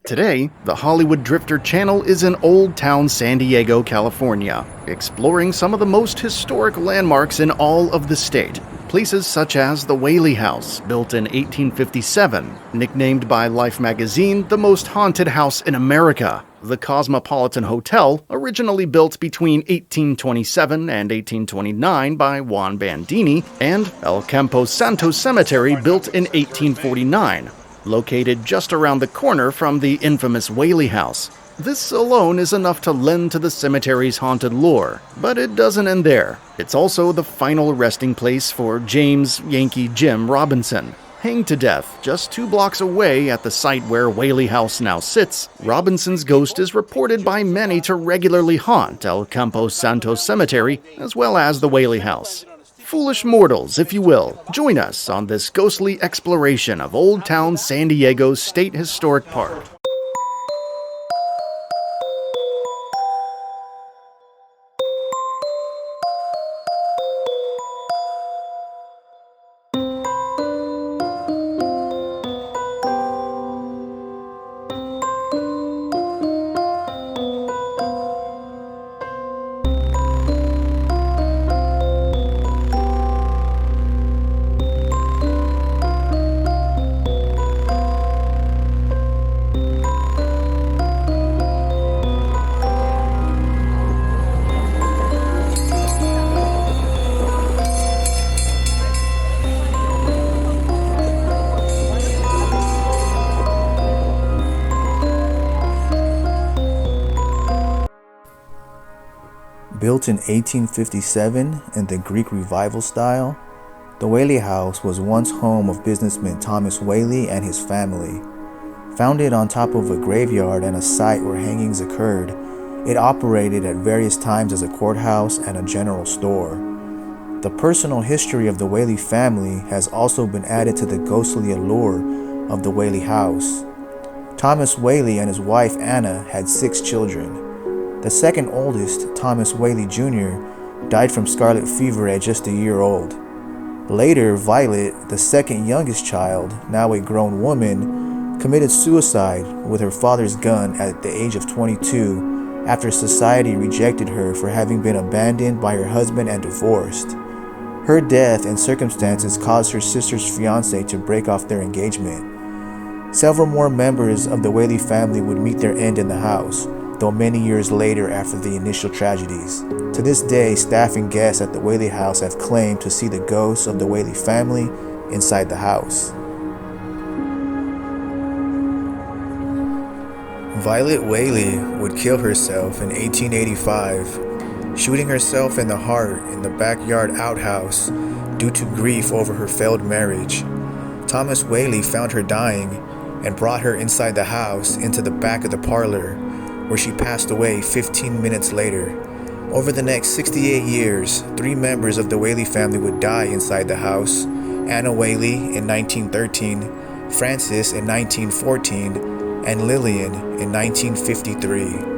Today, the Hollywood Drifter Channel is in Old Town San Diego, California, exploring some of the most historic landmarks in all of the state. Places such as the Whaley House, built in 1857, nicknamed by Life magazine the most haunted house in America. The Cosmopolitan Hotel, originally built between 1827 and 1829 by Juan Bandini, and El Campo Santo Cemetery, built in 1849. Located just around the corner from the infamous Whaley House. This alone is enough to lend to the cemetery's haunted lore, but it doesn't end there. It's also the final resting place for James Yankee Jim Robinson. Hanged to death just 2 blocks away at the site where Whaley House now sits, Robinson's ghost is reported by many to regularly haunt El Campo Santo Cemetery as well as the Whaley House. Foolish mortals, if you will, join us on this ghostly exploration of Old Town San Diego's State Historic Park. Built in 1857 in the Greek Revival style, the Whaley House was once home of businessman Thomas Whaley and his family. Founded on top of a graveyard and a site where hangings occurred, it operated at various times as a courthouse and a general store. The personal history of the Whaley family has also been added to the ghostly allure of the Whaley House. Thomas Whaley and his wife Anna had 6 children. The second oldest, Thomas Whaley Jr., died from scarlet fever at just a year old. Later, Violet, the second youngest child, now a grown woman, committed suicide with her father's gun at the age of 22 after society rejected her for having been abandoned by her husband and divorced. Her death and circumstances caused her sister's fiancé to break off their engagement. Several more members of the Whaley family would meet their end in the house, though many years later after the initial tragedies. To this day, staff and guests at the Whaley House have claimed to see the ghosts of the Whaley family inside the house. Violet Whaley would kill herself in 1885, shooting herself in the heart in the backyard outhouse due to grief over her failed marriage. Thomas Whaley found her dying and brought her inside the house into the back of the parlor, where she passed away 15 minutes later. Over the next 68 years, 3 members of the Whaley family would die inside the house: Anna Whaley in 1913, Frances in 1914, and Lillian in 1953.